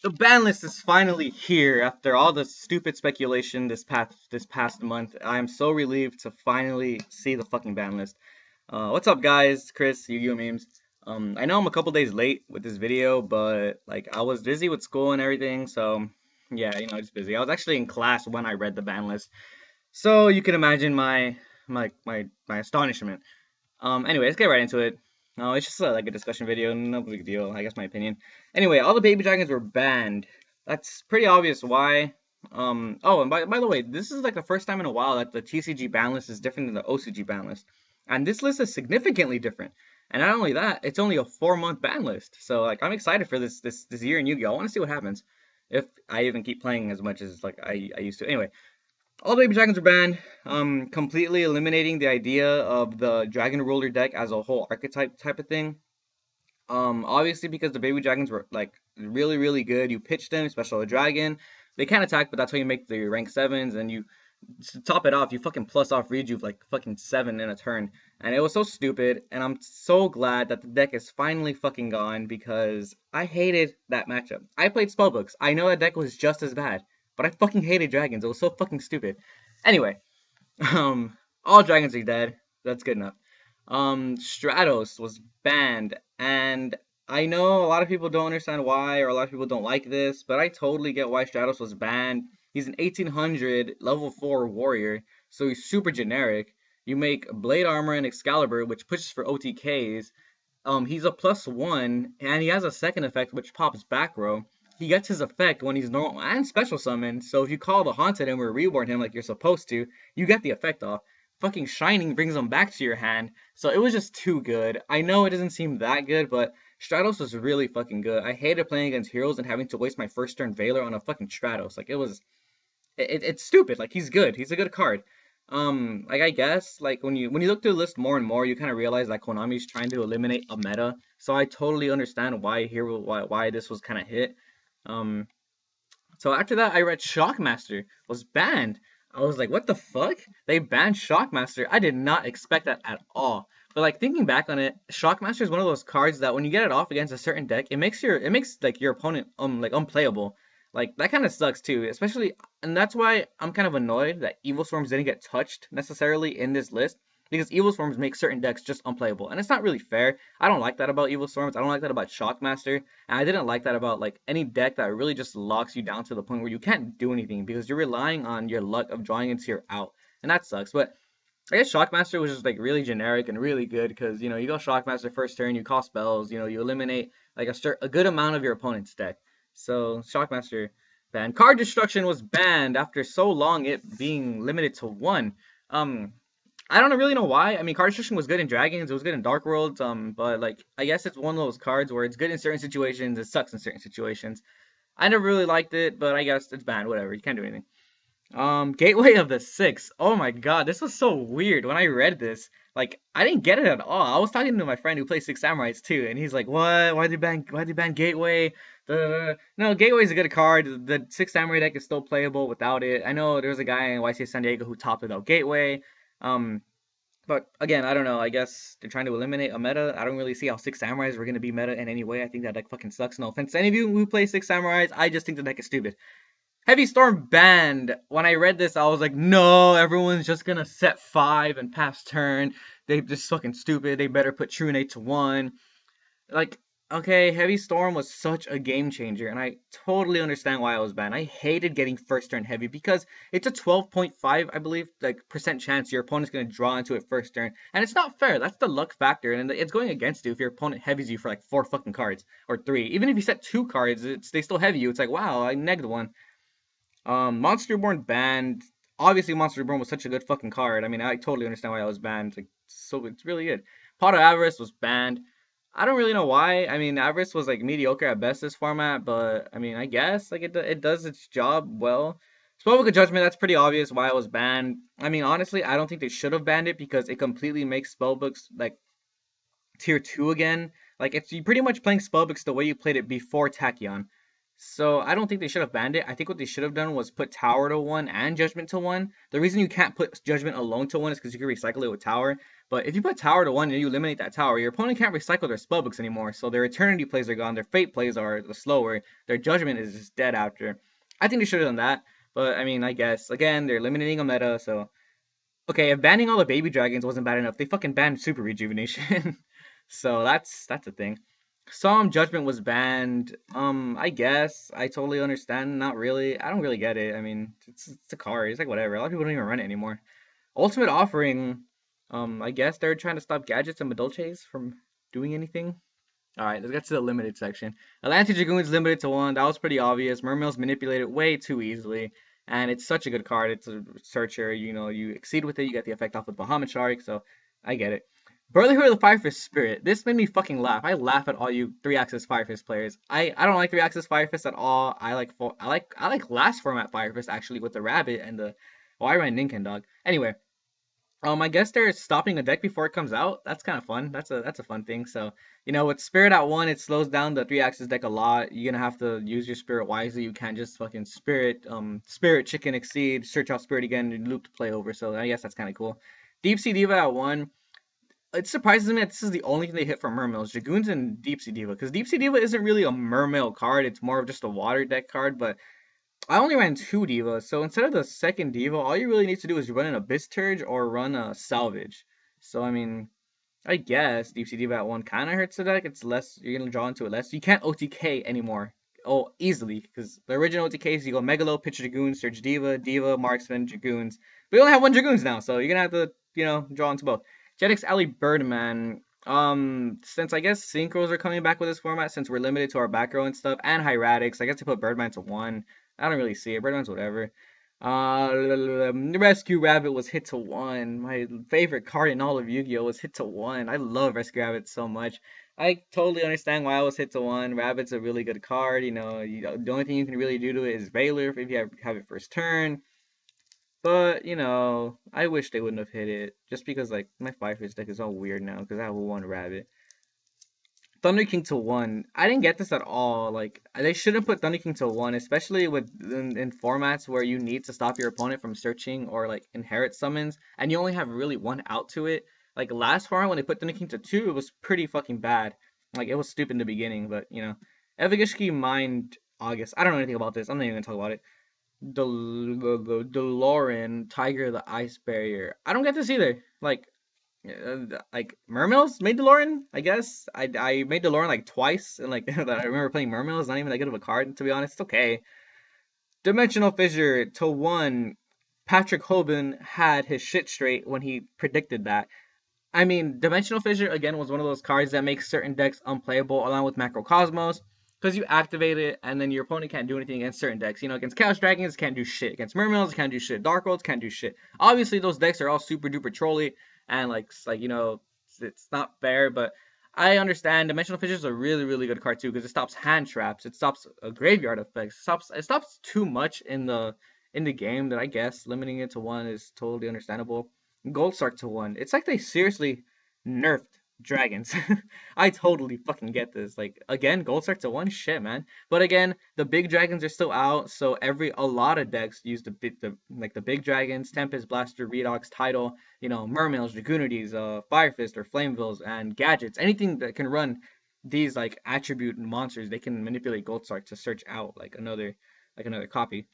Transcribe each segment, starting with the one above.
The ban list is finally here after all the stupid speculation this past month. I am so relieved to finally see the fucking ban list. What's up, guys? Chris, Yughioh memes. I know I'm a couple days late with this video, but like I was busy with school and everything, so yeah, just busy. I was actually in class when I read the ban list, so you can imagine my astonishment. Anyway, let's get right into it. No, it's just like a discussion video, no big deal, I guess my opinion. Anyway, all the baby dragons were banned. That's pretty obvious why. Oh, and by the way, this is like the first time in a while that the TCG ban list is different than the OCG ban list. And this list is significantly different. And not only that, it's only a 4-month ban list. So like I'm excited for this year in Yu-Gi-Oh! I want to see what happens. If I even keep playing as much as like I used to. Anyway, all baby dragons are banned, completely eliminating the idea of the dragon ruler deck as a whole archetype type of thing. Obviously because the baby dragons were like really really good. You pitch them, special a dragon. They can't attack, but that's how you make the rank sevens, and you to top it off, you fucking plus off Rejuve like fucking 7 in a turn. And it was so stupid, and I'm so glad that the deck is finally fucking gone because I hated that matchup. I played spellbooks. I know that deck was just as bad, but I fucking hated dragons. It was so fucking stupid. Anyway, all dragons are dead. That's good enough. Stratos was banned, and I know a lot of people don't understand why, or a lot of people don't like this, but I totally get why Stratos was banned. He's an 1800 level 4 warrior, so he's super generic. You make Blade Armor and Excalibur, which pushes for OTKs. He's a +1, and he has a second effect which pops back row. He gets his effect when he's normal and special summon, so if you call the Haunted him or reborn him like you're supposed to, you get the effect off. Fucking Shining brings him back to your hand, so it was just too good. I know it doesn't seem that good, but Stratos was really fucking good. I hated playing against heroes and having to waste my first turn Valor on a fucking Stratos. Like it's stupid. Like he's good. He's a good card. Like I guess like when you look through the list more and more, you kind of realize that Konami's trying to eliminate a meta. So I totally understand why this was kind of hit. Um, so after that, I read Shockmaster was banned. I was like, what the fuck? They banned Shockmaster. I did not expect that at all. But like thinking back on it, Shockmaster is one of those cards that when you get it off against a certain deck, it makes like your opponent like unplayable. Like that kind of sucks too, especially, and that's why I'm kind of annoyed that Evil Storms didn't get touched necessarily in this list because Evil Storms make certain decks just unplayable, and it's not really fair. I don't like that about Evil Storms. I don't like that about Shockmaster, and I didn't like that about like any deck that really just locks you down to the point where you can't do anything because you're relying on your luck of drawing into your out, and that sucks. But I guess Shockmaster was just like really generic and really good because you go Shockmaster first turn, you call spells, you eliminate like a good amount of your opponent's deck. So Shockmaster banned. Card destruction was banned after so long it being limited to one. Um, I don't really know why. I mean, card destruction was good in Dragons, it was good in Dark Worlds. But like I guess it's one of those cards where it's good in certain situations, it sucks in certain situations. I never really liked it, but I guess it's banned. Whatever, you can't do anything. Gateway of the Six. Oh my god, this was so weird when I read this. Like, I didn't get it at all. I was talking to my friend who plays Six Samurais too, and he's like, "What? Why did they ban Gateway?" No, Gateway's a good card. The Six Samurai deck is still playable without it. I know there was a guy in YC San Diego who topped without Gateway. Um, but again, I don't know. I guess they're trying to eliminate a meta. I don't really see how Six Samurais were gonna be meta in any way. I think that deck fucking sucks. No offense to any of you who play Six Samurais. I just think the deck is stupid. Heavy Storm banned. When I read this, I was like, no, everyone's just gonna set 5 and pass turn. They just fucking stupid. They better put True Nate to 1. Like, okay, Heavy Storm was such a game changer, and I totally understand why I was banned. I hated getting first turn heavy because it's a 12.5, I believe, like percent chance your opponent's gonna draw into it first turn, and it's not fair. That's the luck factor, and it's going against you if your opponent heavies you for like 4 fucking cards or 3. Even if you set 2 cards, they still heavy you. It's like, wow, I negged one. Monster Reborn banned. Obviously, Monster Reborn was such a good fucking card. I mean, I totally understand why I was banned. Like, so it's really good. Pot of Avarice was banned. I don't really know why. I mean, Avarice was like mediocre at best this format, but I mean, I guess like it does its job well. Spellbook of Judgment, that's pretty obvious why it was banned. I mean, honestly, I don't think they should have banned it because it completely makes spellbooks like tier 2 again. Like, it's you pretty much playing spellbooks the way you played it before Tachyon. So I don't think they should have banned it. I think what they should have done was put Tower to 1 and Judgment to 1. The reason you can't put Judgment alone to 1 is because you can recycle it with Tower. But if you put Tower to 1 and you eliminate that Tower, your opponent can't recycle their spellbooks anymore. So their Eternity plays are gone, their Fate plays are the slower, their Judgment is just dead after. I think they should have done that. But I mean, I guess, again, they're eliminating a meta, so. Okay, if banning all the baby dragons wasn't bad enough, they fucking banned Super Rejuvenation. So that's a thing. Solemn Judgment was banned. I guess I totally understand. Not really. I don't really get it. I mean, it's a card. It's like whatever. A lot of people don't even run it anymore. Ultimate Offering. I guess they're trying to stop gadgets and Madolches from doing anything. All right, let's get to the limited section. Atlantic Dragoon's limited to 1. That was pretty obvious. Mermail's manipulated way too easily. And it's such a good card. It's a searcher. You know, you exceed with it, you get the effect off with Bahamut Shark. So I get it. Brotherhood of the Firefist Spirit. This made me fucking laugh. I laugh at all you 3-axis Firefist players. I don't like 3-axis Firefist at all. I like last format Firefist actually with the rabbit and the I ran Ninken dog. Anyway, I guess they're stopping a deck before it comes out. That's kind of fun. That's a fun thing. So, with Spirit at 1, it slows down the 3-axis deck a lot. You're gonna have to use your Spirit wisely. You can't just fucking Spirit Chicken Exceed, search out Spirit again, and loop to play over. So I guess that's kind of cool. Deep Sea Diva at 1. It surprises me that this is the only thing they hit from Mermails, Dragoons and Deep Sea Diva. Because Deep Sea Diva isn't really a Mermail card. It's more of just a water deck card, but I only ran 2 Divas, so instead of the second Diva, all you really need to do is run an Abyss Turge or run a Salvage. So, I mean, I guess Deep Sea Diva at 1 kind of hurts the deck. It's less, you're going to draw into it less. You can't OTK anymore. Oh, easily, because the original OTKs, you go Megalo, Pitch Dragoon, Search Diva, Diva, Marksman, Dragoons. We only have 1 Dragoons now, so you're going to have to, draw into both. Jetix Alley Birdman. Since I guess Synchros are coming back with this format, since we're limited to our back row and stuff, and Hieratics, I guess to put Birdman to 1. I don't really see it. Birdman's whatever. Rescue Rabbit was hit to 1. My favorite card in all of Yu-Gi-Oh was hit to 1. I love Rescue Rabbit so much. I totally understand why I was hit to 1. Rabbit's a really good card. The only thing you can really do to it is Veiler if you have it first turn. But, I wish they wouldn't have hit it. Just because, like, my Firefist deck is all weird now because I have 1 Rabbit. Thunder King to 1. I didn't get this at all. Like, they shouldn't put Thunder King to 1, especially in formats where you need to stop your opponent from searching or like inherit summons, and you only have really 1 out to it. Like last format when they put Thunder King to 2, it was pretty fucking bad. Like it was stupid in the beginning, but Evagishki Mind August. I don't know anything about this. I'm not even gonna talk about it. DeLorean Tiger the Ice Barrier. I don't get this either. Like Mermails made DeLorean, I guess. I made DeLorean like twice, and like I remember playing Mermails. Not even that good of a card, to be honest. It's okay. Dimensional Fissure to 1. Patrick Hoban had his shit straight when he predicted that. I mean, Dimensional Fissure again was one of those cards that makes certain decks unplayable, along with Macrocosmos, because you activate it and then your opponent can't do anything against certain decks. Against Chaos Dragons, can't do shit. Against Mermails, can't do shit. Dark Worlds, can't do shit. Obviously, those decks are all super duper trolly and it's not fair, but I understand. Dimensional Fissure is a really really good card too because it stops hand traps. It stops a graveyard effect. It stops too much in the game that I guess limiting it to 1 is totally understandable. Gold Sark to 1. It's like they seriously nerfed dragons. I totally fucking get this. Like again, Gold Sark to 1, shit, man. But again, the big dragons are still out, so a lot of decks use the big dragons, Tempest, Blaster, Redox, Tidal, Mermails, Dragoonities, Firefist or Flamevilles, and gadgets. Anything that can run these like attribute monsters, they can manipulate Gold Sark to search out another copy.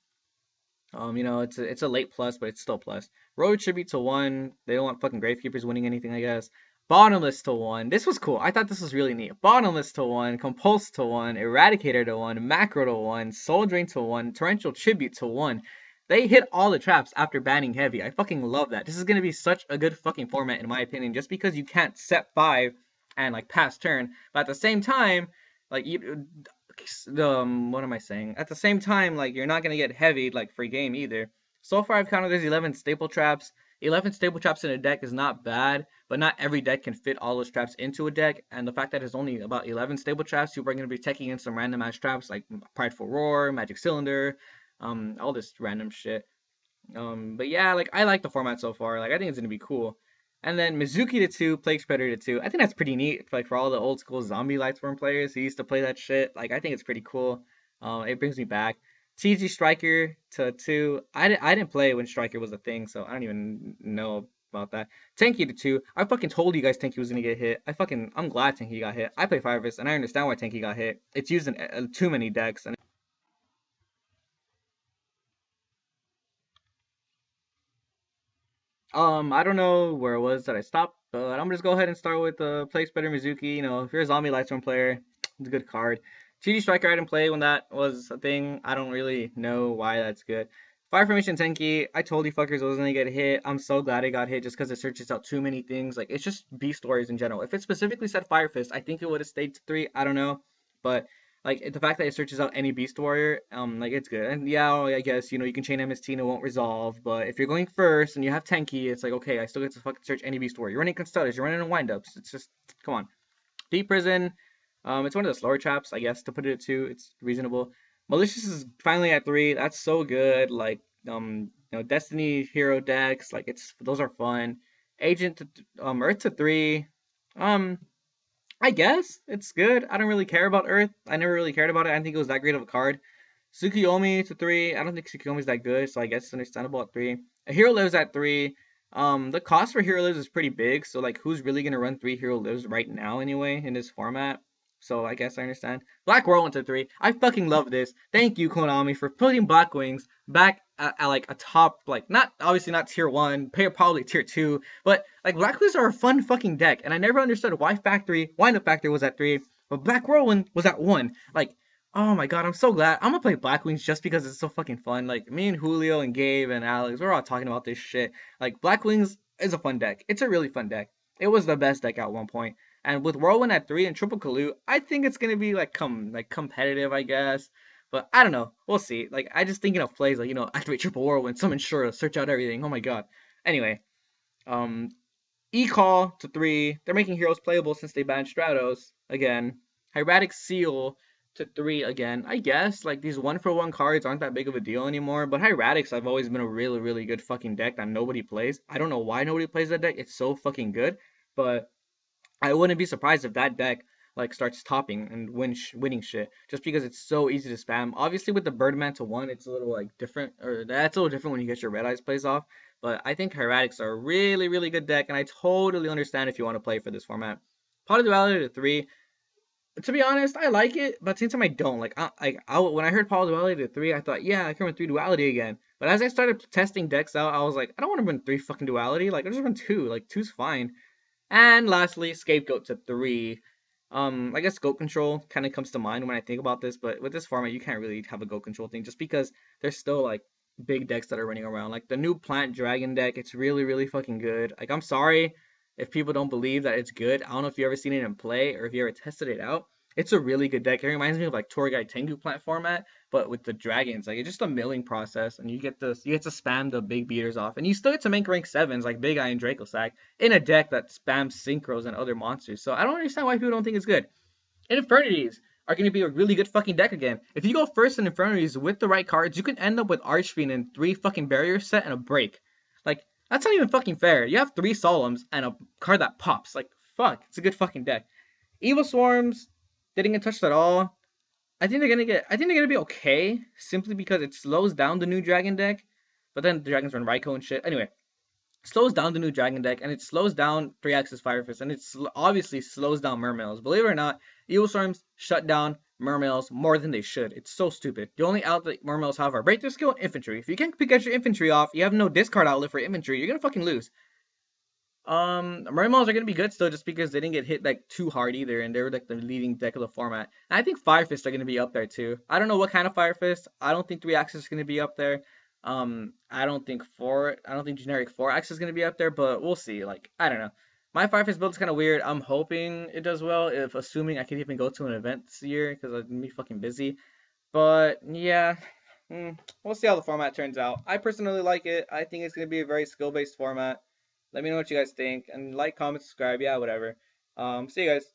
It's a late plus, but it's still plus. Road Tribute to 1. They don't want fucking Gravekeepers winning anything, I guess. Bottomless to 1. This was cool. I thought this was really neat. Bottomless to 1. Compulse to 1. Eradicator to 1. Macro to 1. Soul Drain to 1. Torrential Tribute to 1. They hit all the traps after banning heavy. I fucking love that. This is gonna be such a good fucking format in my opinion, just because you can't set 5 and like pass turn, but at the same time, like what am I saying? At the same time, like you're not gonna get heavy like free game either. So far, I've counted there's 11 staple traps. 11 staple traps in a deck is not bad, but not every deck can fit all those traps into a deck. And the fact that there's only about 11 stable traps, you are going to be taking in some random ass traps like Prideful Roar, Magic Cylinder, all this random shit. But yeah, like I like the format so far. Like I think it's gonna be cool. And then Mizuki to 2, Plague Spreader to 2. I think that's pretty neat. Like for all the old school zombie Lightsworm players who used to play that shit. Like I think it's pretty cool. It brings me back. TG Striker to 2. I didn't play when Striker was a thing, so I don't even know about that. Tanky to 2. I fucking told you guys Tanky was gonna get hit. I'm glad Tanky got hit. I play Fire Fist, and I understand why Tanky got hit. It's used in too many decks, and I don't know where it was that I stopped, but I'm just go ahead and start with Place Better Mizuki. You know, if you're a Zombie Lightstorm player, it's a good card. TD Striker I didn't play when that was a thing. I don't really know why that's good. Fire Formation Tenki, I told you fuckers it was gonna get hit. I'm so glad it got hit just because it searches out too many things. Like it's just B stories in general. If it specifically said Fire Fist, I think it would have stayed to 3. I don't know, but like the fact that it searches out any beast warrior, like it's good. And yeah, I guess you can chain MST and it won't resolve. But if you're going first and you have Tenki, it's like okay, I still get to fucking search any beast warrior. You're running Constellars, you're running windups. It's just come on. Deep Prison, it's one of the slower traps, I guess, to put it at 2. It's reasonable. Malicious is finally at 3. That's so good. Like Destiny hero decks, like it's those are fun. Agent to Earth to 3. Um, I guess it's good. I don't really care about Earth. I never really cared about it. I didn't think it was that great of a card. Tsukiyomi to 3. I don't think Tsukiyomi's that good, so I guess it's understandable at 3. A Hero Lives at 3. The cost for Hero Lives is pretty big, so like who's really gonna run 3 Hero Lives right now anyway in this format? So I guess I understand. Black Whirlwind to 3. I fucking love this. Thank you, Konami, for putting Black Wings back at like a top, like not obviously not tier 1, probably tier 2, but like Black Wings are a fun fucking deck, and I never understood why Windup Factory was at 3, but Black Whirlwind was at 1. Like oh my god, I'm so glad. I'm gonna play Black Wings just because it's so fucking fun. Like me and Julio and Gabe and Alex, we're all talking about this shit. Like Black Wings is a fun deck. It's a really fun deck. It was the best deck at one point. And with Whirlwind at 3 and Triple Kaloo, I think it's gonna be like competitive, I guess. But I don't know. We'll see. Like I just thinking of plays like activate Triple Whirlwind, summon Shura, search out everything. Oh my god. Anyway, um, E-Call to 3. They're making heroes playable since they banned Stratos again. Hieratic Seal to 3 again. I guess like these 1-for-1 cards aren't that big of a deal anymore, but Hieratics have always been a really really good fucking deck that nobody plays. I don't know why nobody plays that deck. It's so fucking good, but I wouldn't be surprised if that deck like starts topping and winning shit just because it's so easy to spam. Obviously with the Birdman to 1, it's a little like different, or that's a little different when you get your Red Eyes plays off. But I think Hieratics are a really really good deck, and I totally understand if you want to play for this format. Pot of Duality to 3. To be honest, I like it, but at the same time I don't. When I heard Pot of Duality to 3, I thought, yeah, I can run 3 Duality again. But as I started testing decks out, I was like, I don't want to run 3 fucking Duality. Like I just run 2. Like two's fine. And lastly, Scapegoat to 3. I guess goat control kind of comes to mind when I think about this, but with this format, you can't really have a goat control thing just because there's still like big decks that are running around. Like the new Plant Dragon deck, it's really, really fucking good. Like I'm sorry if people don't believe that it's good. I don't know if you ever seen it in play or if you ever tested it out. It's a really good deck. It reminds me of like Tour Guide Tengu plant format, but with the dragons. Like it's just a milling process, and you get to spam the big beaters off, and you still get to make rank 7s like Big Eye and Dracosac in a deck that spams synchros and other monsters. So I don't understand why people don't think it's good. And Infernities are going to be a really good fucking deck again. If you go first in Infernities with the right cards, you can end up with Archfiend and 3 fucking barrier set and a break. Like, that's not even fucking fair. You have 3 Solemns and a card that pops. Like, fuck. It's a good fucking deck. Evil Swarms didn't get touched at all. I think they're gonna be okay, simply because it slows down the new dragon deck. But then the dragons run Raikou and shit. Anyway, slows down the new dragon deck, and it slows down 3-axis Fire Fist, and it obviously slows down Mermails. Believe it or not, Evil Storms shut down Mermails more than they should. It's so stupid. The only outlet Mermails have are Breakthrough Skill and Infantry. If you can't get your infantry off, you have no discard outlet for infantry, you're gonna fucking lose. Mermails are gonna be good still, just because they didn't get hit like too hard either, and they were like the leading deck of the format. And I think Fire Fists are gonna be up there too. I don't know what kind of Fire Fist. I don't think 3-axis is gonna be up there. I don't think generic 4-axis is gonna be up there, but we'll see. Like I don't know. My Fire Fist build is kind of weird. I'm hoping it does well, if assuming I can even go to an event this year because I'm gonna be fucking busy. But yeah, we'll see how the format turns out. I personally like it. I think it's gonna be a very skill-based format. Let me know what you guys think, and like, comment, subscribe. Yeah, whatever. See you guys.